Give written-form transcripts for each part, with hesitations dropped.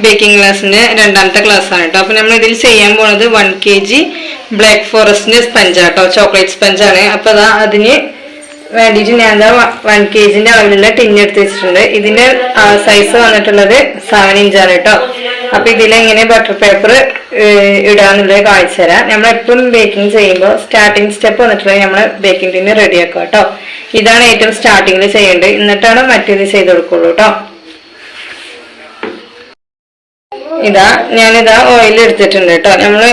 Baking ക്ലാസ്സിന്റെ രണ്ടാമത്തെ class ആണ് കേട്ടോ. അപ്പൊ നമ്മൾ ഇതിൽ ചെയ്യാൻ പോണത് 1 kg ബ്ലാക്ക് ഫോറസ്റ്റിന്റെ സ്പഞ്ച് ആട്ടോ, ചോക്ലേറ്റ് സ്പഞ്ച് ആണ്. അപ്പൊ അതിന് വേണ്ടിയിട്ട് ഞാൻ 1 kg അളവിലുള്ള ടിൻ എടുത്ത് വെച്ചിട്ടുണ്ട്. ഇതിന്റെ സൈസ് വന്നിട്ടുള്ളത് 7 ഇഞ്ച് ആണ് കേട്ടോ. അപ്പൊ ഇതിലെങ്ങനെ ബട്ടർ പേപ്പർ ഇടാന്നുള്ളത് കാണിച്ചു തരാം. നമ്മളെപ്പോഴും ബേക്കിംഗ് ചെയ്യുമ്പോൾ സ്റ്റാർട്ടിങ് സ്റ്റെപ്പ് വന്നിട്ടുള്ളത് നമ്മള് ബേക്കിംഗ് ടിന് റെഡി ആക്കുക കേട്ടോ. ഇതാണ് ഏറ്റവും സ്റ്റാർട്ടിങ്ങിൽ ചെയ്യേണ്ടത്, എന്നിട്ടാണ് മറ്റേത് ചെയ്ത് കൊടുക്കുള്ളൂ കേട്ടോ. ഞാനിതാ ഓയിൽ എടുത്തിട്ടുണ്ട് കേട്ടോ. നമ്മള്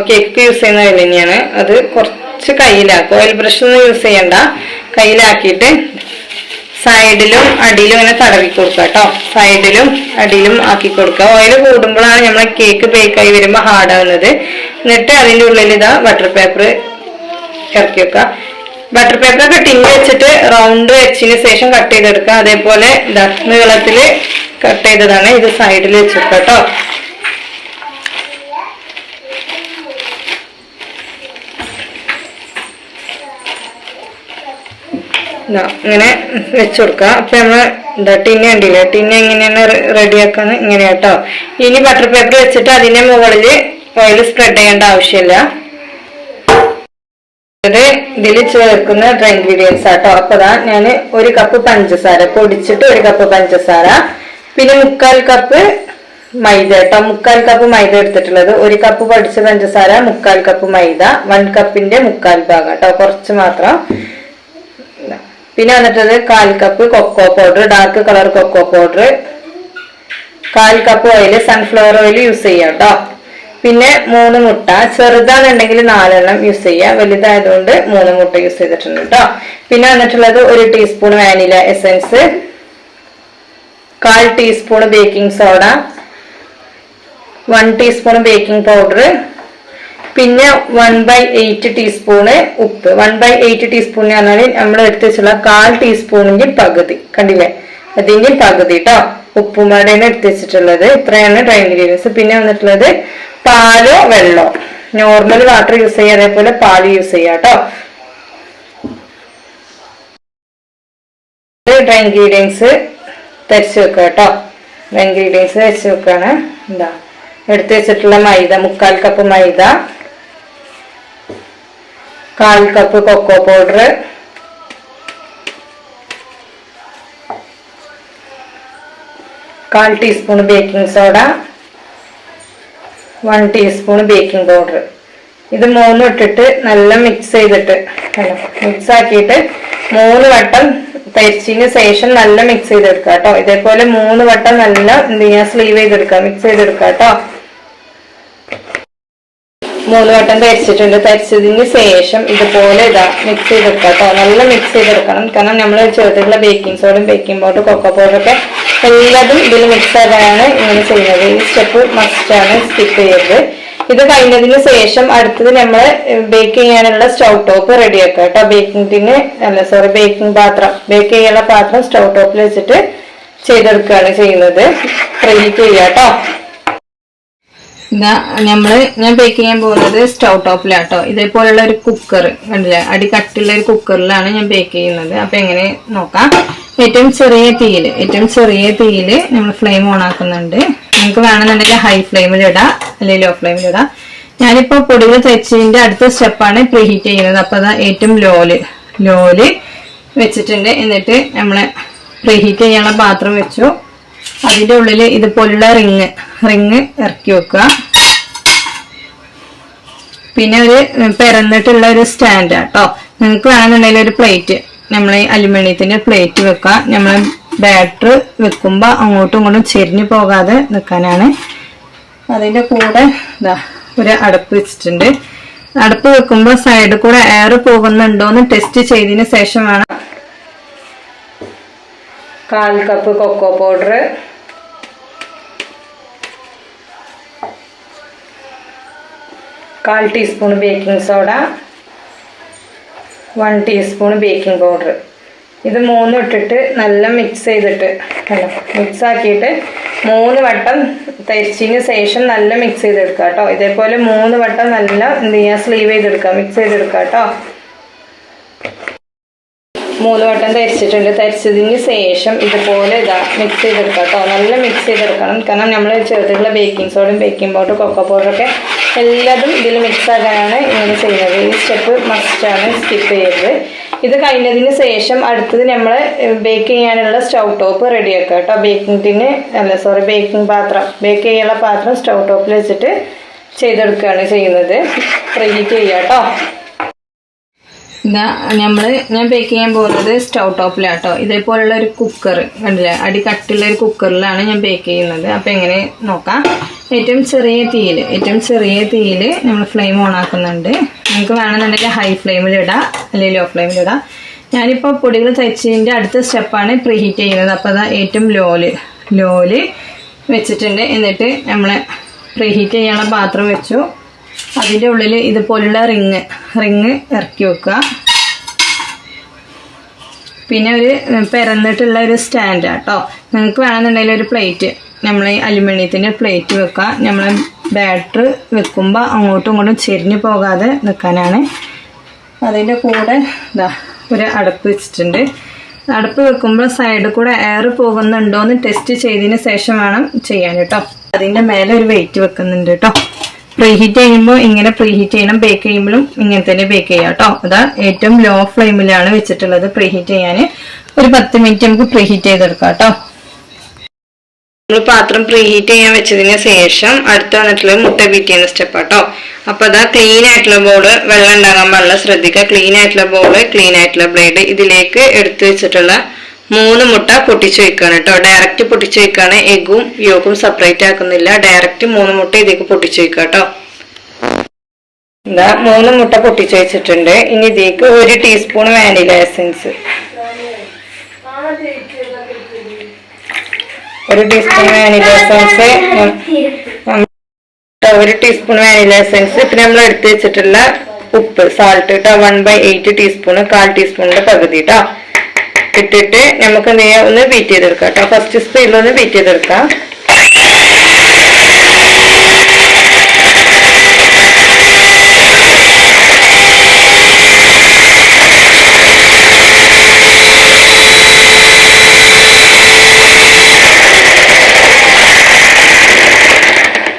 കേക്ക് യൂസ് ചെയ്യുന്ന ഓയിൽ തന്നെയാണ്. അത് കുറച്ച് കയ്യിലാക്കും, ഓയിൽ ബ്രഷ് ഒന്നും യൂസ് ചെയ്യണ്ട. കയ്യിലാക്കിയിട്ട് സൈഡിലും അടിയിലും ഇങ്ങനെ തടവി കൊടുക്കുക കേട്ടോ. സൈഡിലും അടിയിലും ആക്കി കൊടുക്കുക. ഓയിൽ കൂടുമ്പോഴാണ് നമ്മളെ കേക്ക് ബേക്കായി വരുമ്പോൾ ഹാർഡാവുന്നത്. എന്നിട്ട് അതിൻ്റെ ഉള്ളിൽ ബട്ടർ പേപ്പർ ഇറക്കി വെക്കുക. ബട്ടർ പേപ്പർ ഒക്കെ ടിൻ വെച്ചിട്ട് റൗണ്ട് വെച്ചതിന് ശേഷം കട്ട് ചെയ്തെടുക്കുക. അതേപോലെ നീളത്തില് കട്ട് ചെയ്തതാണ്. ഇത് സൈഡിൽ വെച്ചിട്ട് കേട്ടോ. ഇങ്ങനെ വെച്ചു കൊടുക്കുക. അപ്പൊ നമ്മള് ടിന്ന് കണ്ടില്ലേ, ടിന്ന് എങ്ങനെയാണ് റെഡിയാക്കാന്ന് ഇങ്ങനെ കേട്ടോ. ഇനി ബട്ടർ പേപ്പർ വെച്ചിട്ട് അതിന്റെ മുകളില് ഓയിൽ സ്പ്രെഡ് ചെയ്യേണ്ട ആവശ്യമില്ല. ഇതിൽ ചേർക്കുന്ന ഡ്രൈ ഇൻഗ്രീഡിയൻസ് ആട്ടോ. അപ്പൊ ഞാൻ 1 കപ്പ് പഞ്ചസാര പൊടിച്ചിട്ട് 1 കപ്പ് പഞ്ചസാര, പിന്നെ 1/4 കപ്പ് മൈദ കേട്ടോ. 1/4 കപ്പ് മൈദ എടുത്തിട്ടുള്ളത്. 1 കപ്പ് പൊടിച്ച പഞ്ചസാര, 1/4 കപ്പ് മൈദ, 1 കപ്പിന്റെ 1/4 ഭാഗം കേട്ടോ, കുറച്ച് മാത്രം. പിന്നെ വന്നിട്ടത് 1/4 cup cocoa powder, dark colour cocoa powder, 1/4 cup oil, sunflower oil use ചെയ്യാം കേട്ടോ. പിന്നെ 3 മുട്ട, ചെറുതാണെന്നുണ്ടെങ്കിൽ 4 എണ്ണം യൂസ് ചെയ്യാം, വലുതായതുകൊണ്ട് 3 മുട്ട യൂസ് ചെയ്തിട്ടുണ്ട് കേട്ടോ. പിന്നെ വന്നിട്ടുള്ളത് 1 teaspoon vanilla essence, 1/4 teaspoon baking soda, 1 teaspoon baking powder, പിന്നെ 1/8 ടീസ്പൂണ് ഉപ്പ്. 1/8 ടീസ്പൂൺ പറഞ്ഞാൽ നമ്മൾ എടുത്ത് വെച്ചുള്ള 1/4 ടീസ്പൂണിന്റെ പകുതി, കണ്ടില്ലേ, അതിന്റെ പകുതി കേട്ടോ. ഉപ്പും വടയാണ് എടുത്ത് വെച്ചിട്ടുള്ളത്. ഇത്രയാണ് ഡ്രൈ ഇൻഗ്രീഡിയൻസ്. പിന്നെ വന്നിട്ടുള്ളത് പാലോ വെള്ളോ, നോർമൽ വാട്ടർ യൂസ് ചെയ്യുക, അതേപോലെ പാല് യൂസ് ചെയ്യുക കേട്ടോ. ഡ്രൈ ഇൻഗ്രീഡിയൻസ് തരിച്ചു വെക്കുക കേട്ടോ. ഡ്രൈ ഇൻഗ്രീഡിയൻസ് തരിച്ചു വെക്കാണ്. എടുത്ത് വെച്ചിട്ടുള്ള maida, 1/4 cup maida, 1/4 cup cocoa powder, 1/4 teaspoon baking soda, 1 teaspoon baking powder. ഇത് 3 ഇട്ടിട്ട് നല്ല മിക്സ് ചെയ്തിട്ട് മിക്സ് ആക്കിയിട്ട് 3 വട്ടം തരിച്ചതിന് ശേഷം നല്ല മിക്സ് ചെയ്തെടുക്കുക കേട്ടോ. ഇതേപോലെ 3 വട്ടം നല്ല എന്ത് ചെയ്യാ, സ്ലീവ് ചെയ്തെടുക്കുക, മിക്സ് ചെയ്തെടുക്കുക കേട്ടോ. 3 വട്ടം തരിച്ചിട്ടുണ്ട്. തരിച്ചതിന് ശേഷം ഇതുപോലെ മിക്സ് ചെയ്തെടുക്കുക കേട്ടോ. നല്ല മിക്സ് ചെയ്തെടുക്കണം. കാരണം നമ്മൾ ചേർത്തിട്ടുള്ള ബേക്കിംഗ് സോഡയും ബേക്കിംഗ് പൗഡർ കൊക്കോ പൗഡറൊക്കെ എല്ലാതും ഇതിൽ മിക്സ് ആകാനാണ് ഇങ്ങനെ ചെയ്യുന്നത്. ഈ സ്റ്റെപ്പ് മസ്റ്റ് ആണ്, സ്കിപ്പ് ചെയ്യരുത്. ഇത് കഴിഞ്ഞതിന് ശേഷം അടുത്തത് നമ്മൾ ബേക്ക് ചെയ്യാനുള്ള സ്റ്റൗ ടോപ്പ് റെഡിയാക്കുക കേട്ടോ. ബേക്കിംഗ് പാത്രം, ബേക്ക് ചെയ്യാനുള്ള പാത്രം സ്റ്റൗ ടോപ്പിൽ വെച്ചിട്ട് ചെയ്തെടുക്കുകയാണ് ചെയ്യുന്നത്. പ്രീഹീറ്റ് ചെയ്യുക കേട്ടോ. ഞാൻ ബേക്ക് ചെയ്യാൻ പോകുന്നത് സ്റ്റൗ ടോപ്പിലാട്ടോ. ഇതേപോലുള്ള ഒരു കുക്കർ കണ്ടില്ലേ, അടി കട്ടുള്ള ഒരു കുക്കറിലാണ് ഞാൻ ബേക്ക് ചെയ്യുന്നത്. അപ്പൊ എങ്ങനെ നോക്കാം. ഏറ്റവും ചെറിയ തീയില് നമ്മൾ ഫ്ലെയിം ഓൺ ആക്കുന്നുണ്ട്. നമുക്ക് വേണമെന്നുണ്ടെങ്കിൽ ഹൈ ഫ്ലെയിമിൽ ഇടാം, അല്ലെങ്കിൽ ലോ ഫ്ലെയിമിൽ ഇടാം. ഞാനിപ്പോ പൊടികൾ തയ്ച്ചതിന്റെ അടുത്ത സ്റ്റെപ്പാണ് പ്രീഹീറ്റ് ചെയ്യുന്നത്. അപ്പൊ ഏറ്റവും ലോല് വെച്ചിട്ടുണ്ട്. എന്നിട്ട് നമ്മള് പ്രീഹീറ്റ് ചെയ്യാനുള്ള പാത്രം വെച്ചു. അതിന്റെ ഉള്ളിൽ ഇതുപോലുള്ള റിങ് ഇറക്കി വെക്കുക. പിന്നെ ഒരു പെരന്നിട്ടുള്ള ഒരു സ്റ്റാൻഡ് കേട്ടോ. നിങ്ങൾക്ക് വേണമെന്നുണ്ടെങ്കിൽ ഒരു പ്ലേറ്റ്, നമ്മൾ അലുമിനിയത്തിന്റെ പ്ലേറ്റ് വെക്കുക. നമ്മൾ ബാറ്റർ വെക്കുമ്പോ അങ്ങോട്ടും ഇങ്ങോട്ടും ചെരിഞ്ഞു പോകാതെ നിൽക്കാനാണ്. അതിന്റെ കൂടെ ഒരു അടപ്പ് വെച്ചിട്ടുണ്ട്. അടപ്പ് വെക്കുമ്പോൾ സൈഡിൽ കൂടെ എയർ പോകുന്നുണ്ടോന്ന് ടെസ്റ്റ് ചെയ്തതിന് ശേഷം വേണം. 1/4 cup cocoa powder, 1/4 teaspoon baking soda, 1 teaspoon baking powder. ഇത് 3 ഇട്ടിട്ട് നല്ല മിക്സ് ചെയ്തിട്ട് മിക്സ് ആക്കിയിട്ട് 3 വട്ടം തരിച്ചതിന് ശേഷം നല്ല മിക്സ് ചെയ്തെടുക്കുക കേട്ടോ. ഇതേപോലെ 3 വട്ടം നല്ല എന്ത് ചെയ്യുക, സ്ലീവ് ചെയ്തെടുക്കുക, മിക്സ് ചെയ്തെടുക്കുക കേട്ടോ. 3 വട്ടം തരിച്ചിട്ടുണ്ട്. തരിച്ചതിന് ശേഷം ഇതുപോലെ ഇതാ മിക്സ് ചെയ്തെടുക്കാം കേട്ടോ. നല്ല മിക്സ് ചെയ്തെടുക്കണം. കാരണം നമ്മൾ ചേർത്തിട്ടുള്ള ബേക്കിംഗ് സോഡയും ബേക്കിംഗ് പൗഡർ കൊക്കോ പൗഡറൊക്കെ എല്ലാതും ഇതിൽ മിക്സ് ആകാനാണ് ഇങ്ങനെ ചെയ്യുന്നത്. ഈ സ്റ്റെപ്പ് മസ്റ്റാണ്, സ്കിപ്പ് ചെയ്യരുത്. ഇത് കഴിഞ്ഞതിന് ശേഷം അടുത്തത് നമ്മൾ ബേക്ക് ചെയ്യാനുള്ള സ്റ്റൗ ടോപ്പ് റെഡിയാക്കുക കേട്ടോ. ബേക്കിംഗ് പാത്രം, ബേക്ക് ചെയ്യാനുള്ള പാത്രം സ്റ്റൗ ടോപ്പിൽ വെച്ചിട്ട് ചെയ്തെടുക്കുകയാണ് ചെയ്യുന്നത്. പ്രീഹീറ്റ് ചെയ്യുക കേട്ടോ. ഞാൻ ബേക്ക് ചെയ്യാൻ പോകുന്നത് സ്റ്റൗ ടോപ്പിലാട്ടോ. ഇതേപോലുള്ള ഒരു കുക്കർ കണ്ടില്ലേ, അടി കട്ടുള്ള ഒരു കുക്കറിലാണ് ഞാൻ ബേക്ക് ചെയ്യുന്നത്. അപ്പം എങ്ങനെ നോക്കാം. ഏറ്റവും ചെറിയ തീയിൽ നമ്മൾ ഫ്ലെയിം ഓൺ ആക്കുന്നുണ്ട്. നമുക്ക് വേണമെന്നുണ്ടെങ്കിൽ ഹൈ ഫ്ലെയിമിലിടാം, അല്ലെങ്കിൽ ലോ ഫ്ലെയിമിലിടാം. ഞാനിപ്പോൾ പൊടികൾ തയ്ച്ചതിൻ്റെ അടുത്ത സ്റ്റെപ്പാണ് പ്രീഹീറ്റ് ചെയ്യുന്നത്. അപ്പോൾ അതാ ഏറ്റവും ലോല് വെച്ചിട്ടുണ്ട്. എന്നിട്ട് നമ്മൾ പ്രീഹീറ്റ് ചെയ്യാനുള്ള പാത്രം വെച്ചു. അതിൻ്റെ ഉള്ളിൽ ഇതുപോലുള്ള റിങ് ഇറക്കി വെക്കുക. പിന്നെ ഒരു പരന്നിട്ടുള്ള ഒരു സ്റ്റാൻഡ് കേട്ടോ. നിങ്ങൾക്ക് വേണമെന്നുണ്ടെങ്കിൽ ഒരു പ്ലേറ്റ്, നമ്മൾ അലുമിനിയത്തിൻ്റെ പ്ലേറ്റ് വെക്കുക. നമ്മൾ ബാറ്റർ വെക്കുമ്പോൾ അങ്ങോട്ടും ഇങ്ങോട്ടും ചെരിഞ്ഞു പോകാതെ നിൽക്കാനാണ്. അതിൻ്റെ കൂടെ ഒരു അടപ്പ് വെച്ചിട്ടുണ്ട്. അടപ്പ് വെക്കുമ്പോൾ സൈഡിൽ കൂടെ എയർ പോകുന്നുണ്ടോ എന്ന് ടെസ്റ്റ് ചെയ്തതിന് ശേഷം വേണം ചെയ്യാൻ കേട്ടോ. അതിൻ്റെ മേലെ ഒരു വെയിറ്റ് വെക്കുന്നുണ്ട് കേട്ടോ. പ്രീഹീറ്റ് ചെയ്യുമ്പോൾ ഇങ്ങനെ പ്രീഹീറ്റ് ചെയ്യണം. ബേക്ക് ചെയ്യുമ്പോഴും ഇങ്ങനെ തന്നെ ബേക്ക് ചെയ്യാം കേട്ടോ. അതാ ഏറ്റവും ലോ ഫ്ലെയിമിലാണ് വെച്ചിട്ടുള്ളത് പ്രീഹീറ്റ് ചെയ്യാൻ. ഒരു 10 മിനിറ്റ് നമുക്ക് പ്രീഹീറ്റ് ചെയ്തെടുക്കാം കേട്ടോ. നമ്മൾ പാത്രം പ്രീഹീറ്റ് ചെയ്യാൻ വെച്ചതിന് ശേഷം അടുത്ത് വന്നിട്ടുള്ളത് മുട്ട ബീറ്റ് ചെയ്യുന്ന സ്റ്റെപ്പ് കേട്ടോ. അപ്പൊ അതാ ക്ലീൻ ആയിട്ടുള്ള ബോള്, വെള്ളം ഉണ്ടാകാൻ പാടില്ല, ശ്രദ്ധിക്കുക. ക്ലീൻ ആയിട്ടുള്ള ബോള്, ക്ലീൻ ആയിട്ടുള്ള ബ്ലേഡ്, ഇതിലേക്ക് എടുത്തു വെച്ചിട്ടുള്ള 3 മുട്ട പൊട്ടിച്ചു വെക്കുകയാണ് കേട്ടോ. ഡയറക്റ്റ് പൊട്ടിച്ചു വെക്കുകയാണ്. എഗ്ഗും യോഗും സെപ്പറേറ്റ് ആക്കുന്നില്ല. ഡയറക്റ്റ് 3 മുട്ട ഇതിലേക്ക് പൊട്ടിച്ചു വെക്കുക കേട്ടോ. 3 മുട്ട പൊട്ടിച്ചു വെച്ചിട്ടുണ്ട്. ഇനി ഇതിലേക്ക് 1 teaspoon vanilla essence, 1 teaspoon vanilla essence, പിന്നെ നമ്മൾ എടുത്തു വെച്ചിട്ടുള്ള ഉപ്പ്, സാൾട്ട് കേട്ടോ, 1/8 ടീസ്പൂൺ, 1/4 ടീസ്പൂണിന്റെ പകുതി കേട്ടോ ഇട്ടിട്ട് നമുക്ക് എന്ത് ചെയ്യാം, ഒന്ന് ബീറ്റ് ചെയ്തെടുക്കാം കേട്ടോ. ഫസ്റ്റ് സ്പീഡിൽ ഒന്ന് ബീറ്റ് ചെയ്തെടുക്കാം.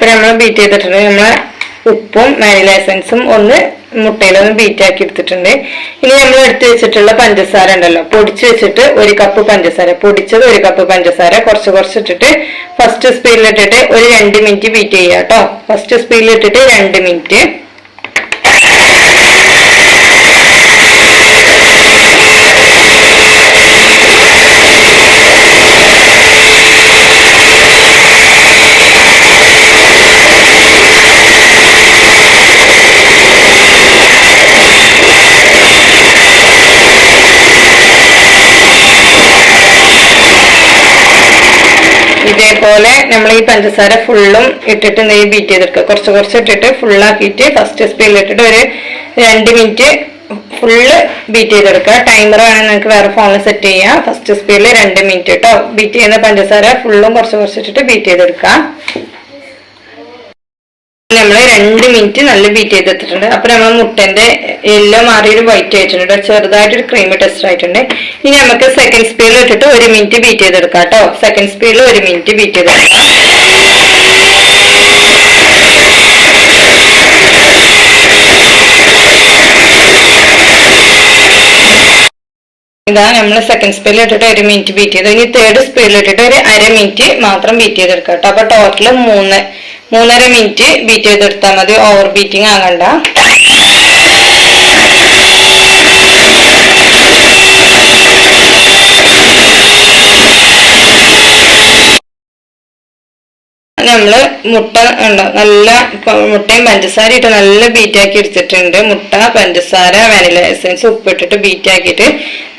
നമ്മൾ ബീറ്റ് ചെയ്തിട്ടുണ്ട്. നമ്മളെ ഉപ്പും വാനില എസൻസും ഒന്ന് മുട്ടയിലൊന്ന് ബീറ്റ് ആക്കി എടുത്തിട്ടുണ്ട്. ഇനി നമ്മൾ എടുത്തു വെച്ചിട്ടുള്ള പഞ്ചസാര ഉണ്ടല്ലോ, പൊടിച്ചു വെച്ചിട്ട് 1 കപ്പ് പഞ്ചസാര, പൊടിച്ചത് 1 കപ്പ് പഞ്ചസാര കുറച്ച് ഇട്ടിട്ട് ഫസ്റ്റ് സ്പീഡിലിട്ടിട്ട് ഒരു 2 മിനിറ്റ് ബീറ്റ് ചെയ്യുക കേട്ടോ. ഫസ്റ്റ് സ്പീഡിലിട്ടിട്ട് 2 മിനിറ്റ്. ഇതേപോലെ നമ്മൾ ഈ പഞ്ചസാര ഫുള്ളും ഇട്ടിട്ട് നെയ്യ് ബീറ്റ് ചെയ്തെടുക്കുക. കുറച്ച് ഇട്ടിട്ട് ഫുള്ളാക്കിയിട്ട് ഫസ്റ്റ് സ്പീഡിൽ ഇട്ടിട്ട് ഒരു 2 മിനിറ്റ് ഫുള്ള് ബീറ്റ് ചെയ്തെടുക്കുക. ടൈമർ വേണമെങ്കിൽ നിങ്ങൾക്ക് വേറെ ഫോണിൽ സെറ്റ് ചെയ്യാം. ഫസ്റ്റ് സ്പീഡിൽ 2 മിനിറ്റ് കേട്ടോ. ബീറ്റ് ചെയ്യുന്ന പഞ്ചസാര ഫുള്ളും കുറച്ച് ഇട്ടിട്ട് ബീറ്റ് ചെയ്തെടുക്കുക. നമ്മൾ 2 മിനിറ്റ് നല്ല ബീറ്റ് ചെയ്തെടുത്തിട്ടുണ്ട്. അപ്പൊ നമ്മൾ മുട്ടന്റെ യെല്ലോ മാറിയൊരു വൈറ്റ് ആയിട്ടുണ്ട്, ചെറുതായിട്ടൊരു ക്രീമി ടെക്സ്ചർ ആയിട്ടുണ്ട്. ഇനി നമുക്ക് സെക്കൻഡ് സ്പീഡിൽ ഇട്ടിട്ട് 1 മിനിറ്റ് ബീറ്റ് ചെയ്തെടുക്കാം കേട്ടോ. സെക്കൻഡ് സ്പീഡിൽ 1 മിനിറ്റ് ബീറ്റ് ചെയ്തെടുക്കാം. ഇതാ നമ്മൾ സെക്കൻഡ് സ്പീഡിൽ ഇട്ടിട്ട് 1 മിനിറ്റ് ബീറ്റ് ചെയ്തു. ഇനി തേർഡ് സ്പീഡിൽ ഇട്ടിട്ട് ഒരു 1/2 മിനിറ്റ് മാത്രം ബീറ്റ് ചെയ്തെടുക്കാം കേട്ടോ. അപ്പൊ ടോട്ടൽ 3.5 മിനിറ്റ് ബീറ്റ് ചെയ്തെടുത്താൽ മതി, ഓവർ ബീറ്റിംഗ് ആകണ്ട. നമ്മള് മുട്ട ഉണ്ടോ, നല്ല മുട്ടയും പഞ്ചസാര ഇട്ട് നല്ല ബീറ്റാക്കി എടുത്തിട്ടുണ്ട്. മുട്ട, പഞ്ചസാര, വാനില എസൻസ്, ഉപ്പിട്ടിട്ട് ബീറ്റാക്കിയിട്ട്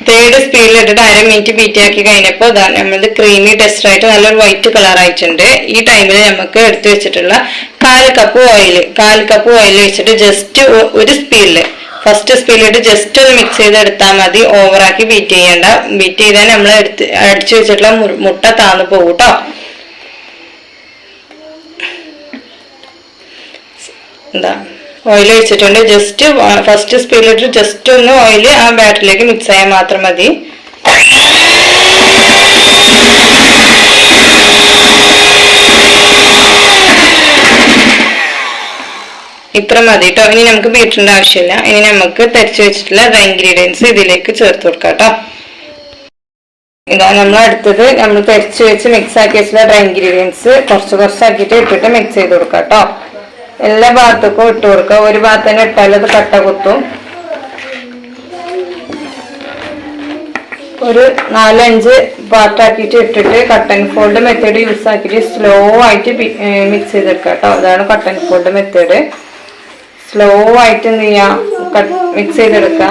തേർഡ് സ്പീഡിൽ ഇട്ടിട്ട് 1/2 മിനിറ്റ് ബീറ്റാക്കി കഴിഞ്ഞപ്പോൾ ഇതാ നമ്മളത് ക്രീമി ടെക്സ്ചർ ആയിട്ട് നല്ലൊരു വൈറ്റ് കളർ ആയിട്ടുണ്ട്. ഈ ടൈമിൽ നമുക്ക് എടുത്തു വെച്ചിട്ടുള്ള 1/4 കപ്പ് ഓയിൽ വെച്ചിട്ട് ജസ്റ്റ് ഒരു സ്പീഡിൽ, ഫസ്റ്റ് സ്പീഡിലിട്ട് ജസ്റ്റ് ഒന്ന് മിക്സ് ചെയ്തെടുത്താൽ മതി. ഓവറാക്കി ബീറ്റ് ചെയ്യണ്ട. ബീറ്റ് ചെയ്താൽ നമ്മൾ അടിച്ചു വെച്ചിട്ടുള്ള മുട്ട താന്നു പോകും കേട്ടോ. എന്താ ഓയിൽ ഒഴിച്ചിട്ടുണ്ട്. ജസ്റ്റ് ഫസ്റ്റ് സ്പീഡിലിട്ട് ജസ്റ്റ് ഒന്ന് ഓയിൽ ആ ബാറ്ററിലേക്ക് മിക്സ് ആയാൽ മാത്രം മതി. ഇത്ര മതി കേട്ടോ. ഇനി നമുക്ക് ബീറ്ററിന്റെ ആവശ്യമില്ല. ഇനി നമുക്ക് തരിച്ചു വെച്ചിട്ടുള്ള ഡ്രൈ ഇൻഗ്രീഡിയൻസ് ഇതിലേക്ക് ചേർത്ത് കൊടുക്കാം കേട്ടോ. ഇതാ നമ്മൾ അടുത്തത് നമ്മൾ തരിച്ചു വെച്ച് മിക്സ് ആക്കി വെച്ചിട്ടുള്ള ഡ്രൈ ഇൻഗ്രീഡിയൻസ് കുറച്ച് കുറച്ചാക്കിയിട്ട് ഇട്ടിട്ട് മിക്സ് ചെയ്ത് കൊടുക്കാം കേട്ടോ. എല്ലാ ഭാഗത്തേക്കും ഇട്ട് കൊടുക്കുക. ഒരു ഭാഗത്ത് തന്നെ ഇട്ടാൽ അത് കട്ട കുത്തും. ഒരു 4-5 പാർട്ടാക്കിയിട്ട് ഇട്ടിട്ട് cut and fold method use ആക്കിയിട്ട് സ്ലോ ആയിട്ട് മിക്സ് ചെയ്തെടുക്കാം കേട്ടോ. അതാണ് cut and fold method. Slow ആയിട്ട് എന്ത് ചെയ്യാം, മിക്സ് ചെയ്തെടുക്കുക.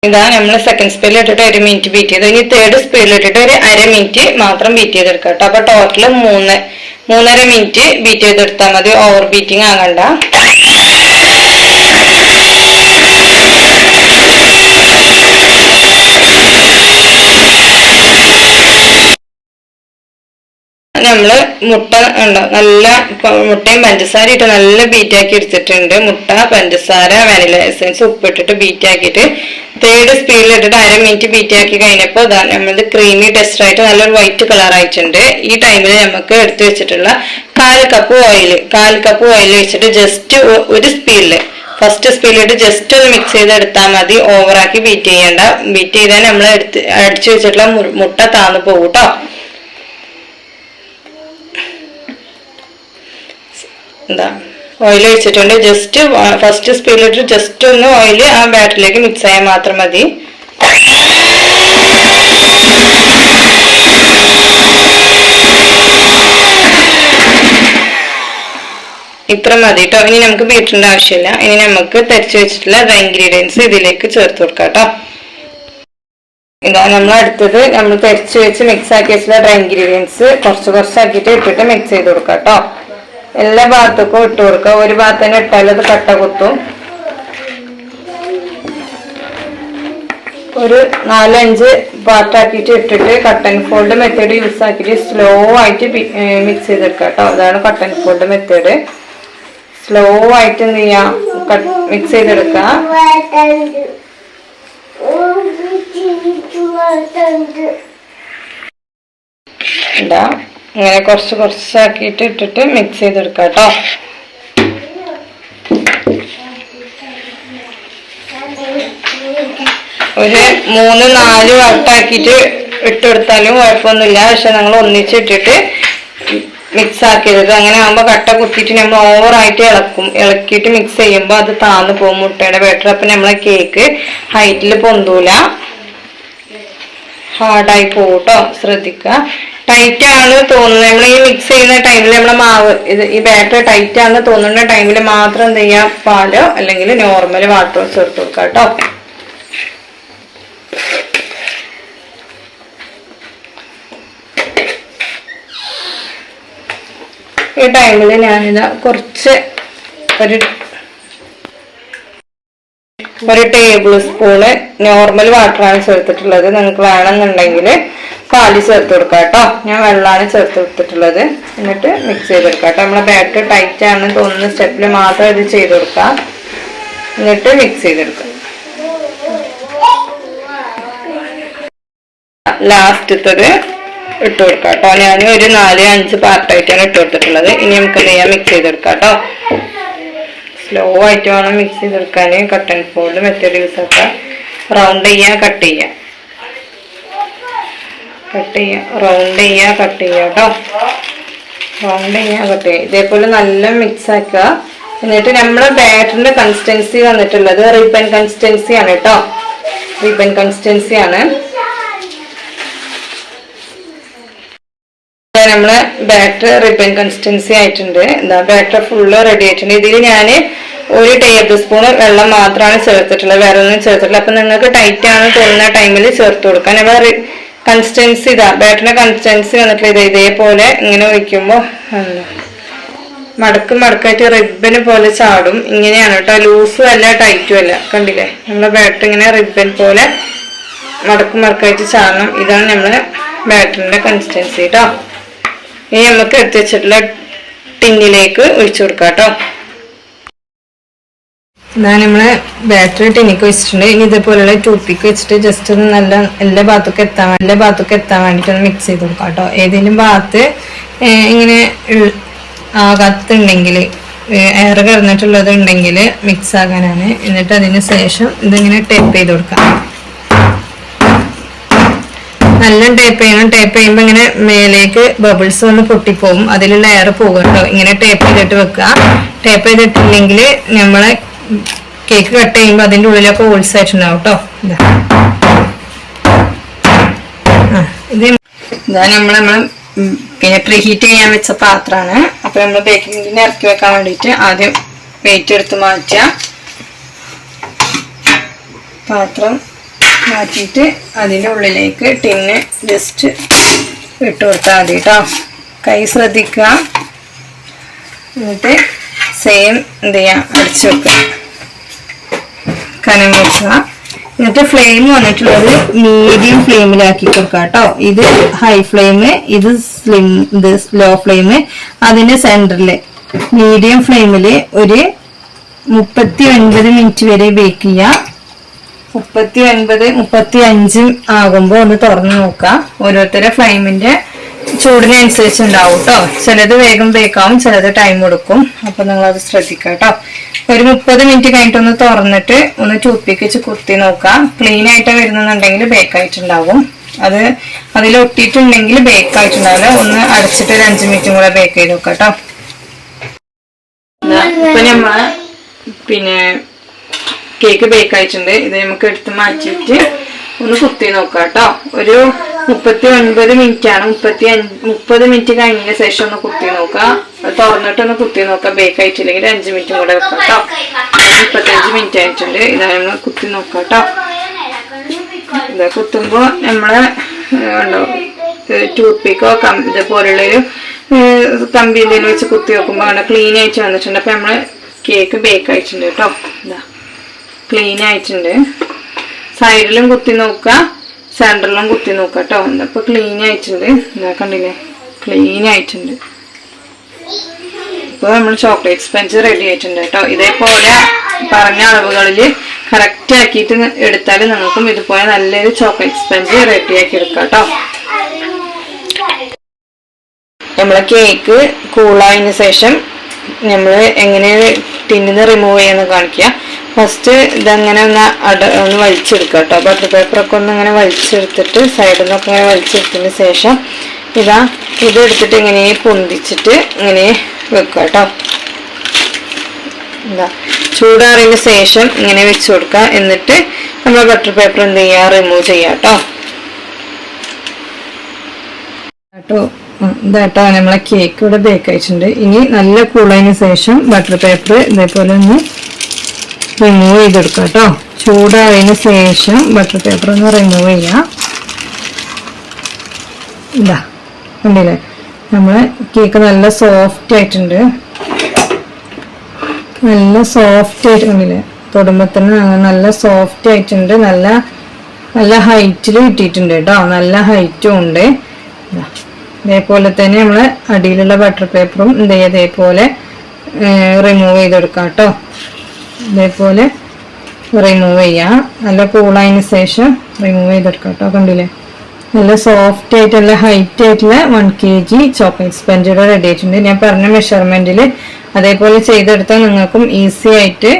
ഇതാ നമ്മൾ സെക്കൻഡ് സ്പീഡിൽ ഇട്ടിട്ട് 1 മിനിറ്റ് ബീറ്റ് ചെയ്തു. ഇനി തേർഡ് സ്പീഡിൽ ഇട്ടിട്ട് ഒരു 1/2 മിനിറ്റ് മാത്രം ബീറ്റ് ചെയ്തെടുക്കാം കേട്ടോ. അപ്പൊ ടോട്ടല് 3.5 മിനിറ്റ് ബീറ്റ് ചെയ്തെടുത്താൽ മതി. ഓവർ ബീറ്റിംഗ് ആകണ്ട. നമ്മള് മുട്ട ഉണ്ടോ നല്ല മുട്ടയും പഞ്ചസാര ഇട്ട് നല്ല ബീറ്റാക്കി എടുത്തിട്ടുണ്ട്. മുട്ട, പഞ്ചസാര, വാനില എസൻസ്, ഉപ്പിട്ടിട്ട് ബീറ്റാക്കിയിട്ട് തേർഡ് സ്പീഡിൽ ഇട്ടിട്ട് 1/2 മിനിറ്റ് ബീറ്റാക്കി കഴിഞ്ഞപ്പോൾ ഇതാ നമ്മളത് ക്രീമി ടെക്സ്ചർ ആയിട്ട് നല്ലൊരു വൈറ്റ് കളർ ആയിട്ടുണ്ട്. ഈ ടൈമിൽ നമുക്ക് എടുത്തു വെച്ചിട്ടുള്ള 1/4 കപ്പ് ഓയിൽ വെച്ചിട്ട് ജസ്റ്റ് ഒരു സ്പീഡില് ഫസ്റ്റ് സ്പീഡിലിട്ട് ജസ്റ്റ് ഒന്ന് മിക്സ് ചെയ്തെടുത്താൽ മതി. ഓവറാക്കി ബീറ്റ് ചെയ്യണ്ട. ബീറ്റ് ചെയ്താൽ നമ്മൾ അടിച്ചു വെച്ചിട്ടുള്ള മുട്ട താന്നു പോകും കേട്ടോ. എന്താ ഓയിൽ ഒഴിച്ചിട്ടുണ്ട്. ജസ്റ്റ് ഫസ്റ്റ് സ്പീഡിലിട്ട് ജസ്റ്റ് ഒന്ന് ഓയിൽ ആ ബാറ്ററിലേക്ക് മിക്സ് ആയാൽ മാത്രം മതി. ഇത്ര മതി കേട്ടോ. ഇനി നമുക്ക് ബീറ്ററിന്റെ ആവശ്യമില്ല. ഇനി നമുക്ക് തരിച്ചു വെച്ചിട്ടുള്ള ഡ്രൈ ഇൻഗ്രീഡിയൻസ് ഇതിലേക്ക് ചേർത്ത് കൊടുക്കാം കേട്ടോ. ഇതാ നമ്മൾ അടുത്തത് നമ്മൾ തരിച്ചു വെച്ച് മിക്സ് ആക്കി വെച്ചിട്ടുള്ള ഡ്രൈ ഇൻഗ്രീഡിയൻസ് കുറച്ച് കുറച്ചാക്കിയിട്ട് ഇട്ടിട്ട് മിക്സ് ചെയ്ത് കൊടുക്കാം കേട്ടോ. എല്ലാ ഭാഗത്തേക്കും ഇട്ട് കൊടുക്കുക. ഒരു ഭാഗത്ത് തന്നെ ഇട്ടാൽ അത് കട്ട കുത്തും. ഒരു 4-5 പാർട്ടാക്കിയിട്ട് ഇട്ടിട്ട് cut and fold method use ആക്കിയിട്ട് സ്ലോ ആയിട്ട് മിക്സ് ചെയ്തെടുക്കാം കേട്ടോ. അതാണ് cut and fold method. Slow ആയിട്ട് എന്ത് ചെയ്യാം, മിക്സ് ചെയ്തെടുക്കുക. എന്താ ഇങ്ങനെ കുറച്ച് കുറച്ചാക്കിയിട്ട് ഇട്ടിട്ട് മിക്സ് ചെയ്തെടുക്കാം കേട്ടോ. ഒരു 3-4 വട്ടാക്കിയിട്ട് ഇട്ടെടുത്താലും കുഴപ്പമൊന്നുമില്ല. പക്ഷെ ഞങ്ങൾ ഒന്നിച്ചിട്ടിട്ട് മിക്സ് ആക്കിയത് അങ്ങനെ ആകുമ്പോൾ കട്ട കുത്തിയിട്ട് നമ്മൾ ഓവറായിട്ട് ഇളക്കിയിട്ട് മിക്സ് ചെയ്യുമ്പോൾ അത് താന്നു പോകും മുട്ടയുടെ ബാറ്റർ. അപ്പം നമ്മളെ കേക്ക് ഹൈറ്റിൽ പൊന്തൂല, ഹാർഡായി പോകട്ടോ. ശ്രദ്ധിക്കുക. ടൈറ്റ് ആണ് തോന്നുന്നത് നമ്മൾ ഈ മിക്സ് ചെയ്യുന്ന ടൈമിൽ നമ്മളെ മാവ് ഈ ബാറ്റർ ടൈറ്റ് ആണെന്ന് തോന്നുന്ന ടൈമിൽ മാത്രം എന്ത് ചെയ്യാം, പാലോ അല്ലെങ്കിൽ നോർമൽ വാട്ടറോ ചേർത്ത് കൊടുക്കാം കേട്ടോ. ഈ ടൈമിൽ ഞാനിതാ കുറച്ച് ഒരു ടേബിൾ സ്പൂണ് നോർമൽ വാട്ടറാണ് ചേർത്തിട്ടുള്ളത്. നിങ്ങൾക്ക് വേണമെന്നുണ്ടെങ്കിൽ പാല് ചേർത്ത് കൊടുക്കാം കേട്ടോ. ഞാൻ വെള്ളമാണ് ചേർത്ത് കൊടുത്തിട്ടുള്ളത്. എന്നിട്ട് മിക്സ് ചെയ്തെടുക്കാം കേട്ടോ. നമ്മളെ ബാറ്റർ ടൈറ്റ് ആണെന്ന് തോന്നുന്ന സ്റ്റെപ്പിൽ മാത്രം ഇത് ചെയ്ത് കൊടുക്കാം. എന്നിട്ട് മിക്സ് ചെയ്തെടുക്കാം. ലാസ്റ്റത്തത് ഇട്ട് കൊടുക്കാം കേട്ടോ. ഞാൻ ഒരു 4-5 പാർട്ടായിട്ടാണ് ഇട്ട് കൊടുത്തിട്ടുള്ളത്. ഇനി നമുക്ക് എന്ത് ചെയ്യാം, മിക്സ് ചെയ്തെടുക്കാം കേട്ടോ. സ്ലോ ആയിട്ട് വേണം മിക്സ് ചെയ്തെടുക്കാൻ. Cut and fold method use ആക്കാം. റൗണ്ട് ചെയ്യുക, കട്ട് ചെയ്യുക, റൗണ്ട് ചെയ്യുക, കട്ട് ചെയ്യുക കേട്ടോ. റൗണ്ട് ചെയ്യുക, കട്ട് ചെയ്യുക. ഇതേപോലെ നല്ല മിക്സ് ആക്കുക. എന്നിട്ട് നമ്മളെ ബാറ്ററിന്റെ കൺസിസ്റ്റൻസി വന്നിട്ടുള്ളത് റിബൺ കൺസിസ്റ്റൻസി ആണ് കേട്ടോ. റിബൺ കൺസിസ്റ്റൻസി ആണ്. നമ്മളെ ബാറ്റർ റിബൺ കൺസിസ്റ്റൻസി ആയിട്ടുണ്ട്. എന്താ ബാറ്റർ ഫുള്ള് റെഡി ആയിട്ടുണ്ട്. ഇതിൽ ഞാൻ ഒരു ടേബിൾ സ്പൂൺ വെള്ളം മാത്രമാണ് ചേർത്തിട്ടുള്ളത്, വേറെ ഒന്നും ചേർത്തിട്ടില്ല. അപ്പൊ നിങ്ങൾക്ക് ടൈറ്റ് ആണ് തോന്നുന്ന ടൈമിൽ ചേർത്ത് കൊടുക്കാം. നമ്മളെ കൺസിസ്റ്റൻസി ഇതാ ബാറ്ററിന്റെ കൺസിസ്റ്റൻസി വന്നിട്ടുള്ള ഇതേപോലെ ഇങ്ങനെ ഒഴിക്കുമ്പോൾ മടക്കായിട്ട് റിബന് പോലെ ചാടും. ഇങ്ങനെയാണ് കേട്ടോ, ലൂസും അല്ല ടൈറ്റും അല്ല. കണ്ടില്ലേ, നമ്മളെ ബാറ്റർ ഇങ്ങനെ റിബൻ പോലെ മടക്കായിട്ട് ചാടണം. ഇതാണ് നമ്മളെ ബാറ്ററിന്റെ കൺസിസ്റ്റൻസി കേട്ടോ. ഇനി നമുക്ക് എടുത്ത് വെച്ചിട്ടുള്ള ടിന്നിലേക്ക് ഒഴിച്ചു കൊടുക്കാം കേട്ടോ. ഇതാണ് നമ്മളെ ബാറ്ററി ടിന്നിക്ക് വെച്ചിട്ടുണ്ട്. ഇനി ഇതേപോലെയുള്ള ടൂപ്പിക്ക് വെച്ചിട്ട് ജസ്റ്റ് ഒന്ന് നല്ല എല്ലാ ഭാഗത്തൊക്കെ എത്താൻ വേണ്ടിയിട്ട് മിക്സ് ചെയ്ത് കൊടുക്കാം കേട്ടോ. ഏതെങ്കിലും ഭാഗത്ത് ഇങ്ങനെ ആകാത്തുണ്ടെങ്കിൽ, എയർ കിടന്നിട്ടുള്ളത് ഉണ്ടെങ്കിൽ മിക്സ് ആകാനാണ്. എന്നിട്ട് അതിന് ശേഷം ഇതിങ്ങനെ ടേപ്പ് ചെയ്ത് കൊടുക്കാം. നല്ല ടേപ്പ് ചെയ്യണം. ടേപ്പ് ചെയ്യുമ്പോൾ ഇങ്ങനെ മേലേക്ക് ബബിൾസ് വന്ന് പൊട്ടിപ്പോവും, അതിലുള്ള എയർ പോകും കേട്ടോ. ഇങ്ങനെ ടേപ്പ് ചെയ്തിട്ട് വെക്കുക. ടേപ്പ് ചെയ്തിട്ടില്ലെങ്കിൽ നമ്മളെ കേക്ക് കട്ട് ചെയ്യുമ്പോൾ അതിൻ്റെ ഉള്ളിലൊക്കെ ഹോൾസ് ആയിട്ടുണ്ടാവും കേട്ടോ. ഇതാ നമ്മൾ പിന്നെ പ്രീ ഹീറ്റ് ചെയ്യാൻ വെച്ച പാത്രമാണ്. അപ്പൊ നമ്മൾ ബേക്കിംഗ് ടിന്ന് ഇറക്കി വെക്കാൻ വേണ്ടിയിട്ട് ആദ്യം വെയിറ്റ് എടുത്ത് മാറ്റുക. പാത്രം മാറ്റിയിട്ട് അതിൻ്റെ ഉള്ളിലേക്ക് ടിന്ന് ജസ്റ്റ് ഇട്ട് കൊടുത്താൽ മതി കേട്ടോ. കൈ ശ്രദ്ധിക്കുക. എന്നിട്ട് സെയിം എന്ത് ചെയ്യാം, അടിച്ചു വെക്കുക, കനം വെക്കുക. എന്നിട്ട് ഫ്ലെയിം വന്നിട്ടുള്ളത് മീഡിയം ഫ്ലെയിമിലാക്കി കൊടുക്കുക കേട്ടോ. ഇത് ഹൈ ഫ്ലെയിം, ഇത് ലോ ഫ്ലെയിം. അതിന്റെ സെന്ററിൽ മീഡിയം ഫ്ലെയിമിൽ ഒരു 39 മിനിറ്റ് വരെ ബേക്ക് ചെയ്യുക. 39-35 ആകുമ്പോൾ ഒന്ന് തുറന്നു നോക്കുക. ഓരോരുത്തരുടെ ഫ്ലെയിമിന്റെ ചൂടിനനുസരിച്ച് ഉണ്ടാവും കേട്ടോ. ചിലത് വേഗം ബേക്കാവും, ചിലത് ടൈം എടുക്കും. അപ്പൊ നിങ്ങളത് ശ്രദ്ധിക്കുക കേട്ടോ. ഒരു 30 മിനിറ്റ് കഴിഞ്ഞിട്ടൊന്ന് തുറന്നിട്ട് ഒന്ന് ടൂത്ത്പിക്ക് വെച്ച് കുത്തി നോക്കാം. ക്ലീൻ ആയിട്ട് വരുന്നുണ്ടെങ്കിൽ ബേക്ക് ആയിട്ടുണ്ടാവും. അത് അതിലൊട്ടിയിട്ടുണ്ടെങ്കിൽ ബേക്ക് ആയിട്ടുണ്ടാവില്ല. ഒന്ന് അടച്ചിട്ട് ഒരു 5 മിനിറ്റും കൂടെ ബേക്ക് ചെയ്ത് നോക്കാം കേട്ടോ. ഇപ്പൊ നമ്മള് പിന്നെ കേക്ക് ബേക്ക് ആയിട്ടുണ്ട്. ഇത് നമുക്ക് എടുത്ത് മാറ്റിയിട്ട് ഒന്ന് കുത്തി നോക്കാം കേട്ടോ. ഒരു 39 മിനിറ്റ് ആണ്. 30 മിനിറ്റ് കഴിഞ്ഞതിന് ശേഷം ഒന്ന് കുത്തി നോക്കാം. തുറന്നിട്ട് ഒന്ന് കുത്തി നോക്കാം. ബേക്ക് ആയിട്ടില്ലെങ്കിൽ 5 മിനിറ്റും കൂടെ വെക്കാം കേട്ടോ. 35 മിനിറ്റ് ആയിട്ടുണ്ട്. ഇതാ നമ്മൾ കുത്തി നോക്കാം കേട്ടോ. ഇതാ കുത്തുമ്പോ നമ്മള് ഉണ്ടോ ടൂത്ത് പിക്കോ ഇതേപോലുള്ളൊരു കമ്പി എന്തെങ്കിലും വെച്ച് കുത്തി നോക്കുമ്പോ അവിടെ ക്ലീൻ ആയിട്ട് വന്നിട്ടുണ്ട്. അപ്പൊ നമ്മള് കേക്ക് ബേക്ക് ആയിട്ടുണ്ട് കേട്ടോ. ഇതാ ക്ലീൻ ആയിട്ടുണ്ട്. സൈഡിലും കുത്തി നോക്കുക, സെന്ററിലും കുത്തി നോക്കുക കേട്ടോ. ഇപ്പൊ ക്ലീൻ ആയിട്ടുണ്ട്. ഇതാ കണ്ടില്ലേ, ക്ലീൻ ആയിട്ടുണ്ട്. ഇപ്പൊ നമ്മൾ ചോക്ലേറ്റ് സ്പഞ്ച് റെഡി ആയിട്ടുണ്ട് കേട്ടോ. ഇതേപോലെ പറഞ്ഞ അളവുകളിൽ കറക്റ്റ് ആക്കിയിട്ട് എടുത്താൽ നമുക്കും ഇതുപോലെ നല്ലൊരു ചോക്ലേറ്റ് സ്പഞ്ച് റെഡി ആക്കി എടുക്കാം കേട്ടോ. നമ്മളെ കേക്ക് കൂളായതിനു ശേഷം നമ്മൾ എങ്ങനെ ടിന്നിന്ന് റിമൂവ് ചെയ്യാന്ന് കാണിക്കുക. ഫസ്റ്റ് ഇതങ്ങനെ ഒന്ന് വലിച്ചെടുക്കുക കേട്ടോ. ബട്ടർ പേപ്പറൊക്കെ ഒന്ന് ഇങ്ങനെ വലിച്ചെടുത്തിട്ട് സൈഡിൽ നിന്നൊക്കെ ഇങ്ങനെ വലിച്ചെടുത്തതിന് ശേഷം ഇതെടുത്തിട്ട് ഇങ്ങനെ പൊന്തിച്ചിട്ട് ഇങ്ങനെ വെക്കുക കേട്ടോ. ചൂടാറിയതിന് ശേഷം ഇങ്ങനെ വെച്ച് കൊടുക്കുക. എന്നിട്ട് നമ്മൾ ബട്ടർ പേപ്പർ എന്ത് ചെയ്യുക, റിമൂവ് ചെയ്യാം കേട്ടോ. ഇതാട്ടോ നമ്മളെ കേക്ക് ഇവിടെ ബേക്ക് ആയിട്ടുണ്ട്. ഇനി നല്ല കൂളതിന് ശേഷം ബട്ടർ പേപ്പർ ഇതേപോലെ ഒന്ന് റിമൂവ് ചെയ്തെടുക്കുക കേട്ടോ. ചൂടായതിന് ശേഷം ബട്ടർ പേപ്പർ ഒന്ന് റിമൂവ് ചെയ്യാം. ഇതാ കണ്ടില്ലേ, നമ്മളെ കേക്ക് നല്ല സോഫ്റ്റ് ആയിട്ടുണ്ട്. നല്ല സോഫ്റ്റ് ആയിട്ട് കണ്ടില്ലേ, തൊടുമ്പത്തിന് നല്ല സോഫ്റ്റ് ആയിട്ടുണ്ട്. നല്ല ഹൈറ്റിൽ കിട്ടിയിട്ടുണ്ട് കേട്ടോ. നല്ല ഹൈറ്റും ഉണ്ട്. ഇതേപോലെ തന്നെ നമ്മള് അടിയിലുള്ള ബട്ടർ പേപ്പറും ഇതേപോലെ റിമൂവ് ചെയ്തെടുക്കാം കേട്ടോ. ഇതേപോലെ റിമൂവ് ചെയ്യാം. നല്ല കൂളായതിനു ശേഷം റിമൂവ് ചെയ്തെടുക്കാം കേട്ടോ. കണ്ടില്ലേ, നല്ല സോഫ്റ്റ് ആയിട്ട് നല്ല ഹൈറ്റ് ആയിട്ടുള്ള 1 kg ചോക്ലേറ്റ് സ്പഞ്ച് ഇവിടെ റെഡി ആയിട്ടുണ്ട്. ഞാൻ പറഞ്ഞ മെഷർമെന്റിൽ അതേപോലെ ചെയ്തെടുത്താൽ നിങ്ങൾക്കും ഈസി ആയിട്ട്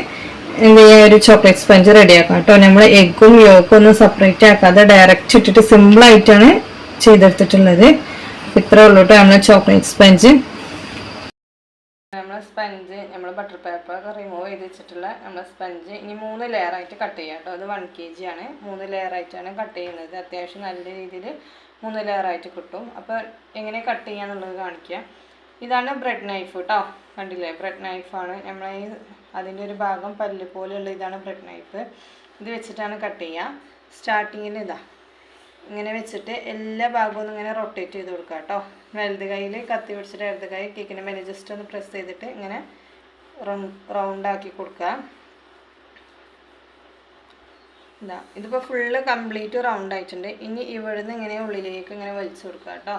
എന്ത് ചെയ്യാം, ഒരു ചോക്ലേറ്റ് സ്പഞ്ച് റെഡി ആക്കാം കേട്ടോ. നമ്മൾ എഗ്ഗും യോക്കും ഒന്നും സെപ്പറേറ്റ് ആക്കാതെ ഡയറക്റ്റ് ഇട്ടിട്ട് സിമ്പിൾ ആയിട്ടാണ് ചെയ്തെടുത്തിട്ടുള്ളത്. ഇത്രേ ഉള്ളൂ കേട്ടോ നമ്മളെ ചോക്ലേറ്റ് സ്പഞ്ച്. നമ്മളെ സ്പഞ്ച് നമ്മൾ ബട്ടർ പേപ്പറൊക്കെ റിമൂവ് ചെയ്ത് വെച്ചിട്ടുള്ള നമ്മളെ സ്പഞ്ച് ഇനി 3 ലെയർ ആയിട്ട് കട്ട് ചെയ്യാം കേട്ടോ. അത് 1 kg ആണ്. 3 ലെയർ ആയിട്ടാണ് കട്ട് ചെയ്യുന്നത്. അത്യാവശ്യം നല്ല രീതിയിൽ 3 ലെയർ ആയിട്ട് കിട്ടും. അപ്പോൾ എങ്ങനെ കട്ട് ചെയ്യാന്നുള്ളത് കാണിക്കാം. ഇതാണ് ബ്രെഡ് നൈഫ് കേട്ടോ. കണ്ടില്ലേ, ബ്രെഡ് നൈഫാണ്. നമ്മളെ അതിൻ്റെ ഒരു ഭാഗം പല്ല് പോലെയുള്ള ഇതാണ് ബ്രെഡ് നൈഫ്. ഇത് വെച്ചിട്ടാണ് കട്ട് ചെയ്യുക. സ്റ്റാർട്ടിങ്ങിൽ ഇങ്ങനെ വെച്ചിട്ട് എല്ലാ ഭാഗവും ഇങ്ങനെ റൊട്ടേറ്റ് ചെയ്ത് കൊടുക്കുക കേട്ടോ. വലത് കയ്യിൽ കത്തി പിടിച്ചിട്ട് ഇടത് കൈ കേക്കിൻ്റെ മേലെ ജസ്റ്റ് ഒന്ന് പ്രസ് ചെയ്തിട്ട് ഇങ്ങനെ റൗണ്ട് ആക്കി കൊടുക്കുക. ഇതാ ഇതിപ്പോൾ ഫുള്ള് കംപ്ലീറ്റ് റൗണ്ട് ആയിട്ടുണ്ട്. ഇനി ഇവിടുന്ന് ഇങ്ങനെ ഉള്ളിലേക്ക് ഇങ്ങനെ വലിച്ചു കൊടുക്കുക കേട്ടോ.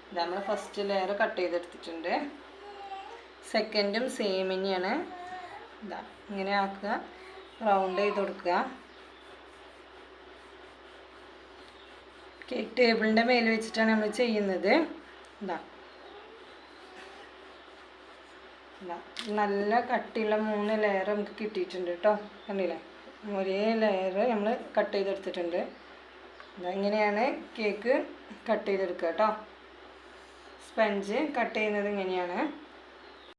ഇത് നമ്മൾ ഫസ്റ്റ് ലെയർ കട്ട് ചെയ്തെടുത്തിട്ടുണ്ട്. സെക്കൻഡും സെയിം തന്നെയാണ്. ഇതാ ഇങ്ങനെ ആക്കുക, റൗണ്ട് ചെയ്ത് കൊടുക്കുക. കേക്ക് ടേബിളിൻ്റെ മേലെ വെച്ചിട്ടാണ് നമ്മൾ ചെയ്യുന്നത്. ഇതാ നല്ല കട്ടിയുള്ള 3 ലെയർ നമുക്ക് കിട്ടിയിട്ടുണ്ട് കേട്ടോ. കണ്ടില്ലേ, ഒരേ ലെയർ നമ്മൾ കട്ട് ചെയ്തെടുത്തിട്ടുണ്ട്. ഇങ്ങനെയാണ് കേക്ക് കട്ട് ചെയ്തെടുക്കുക കേട്ടോ. സ്പഞ്ച് കട്ട് ചെയ്യുന്നത് ഇങ്ങനെയാണ്.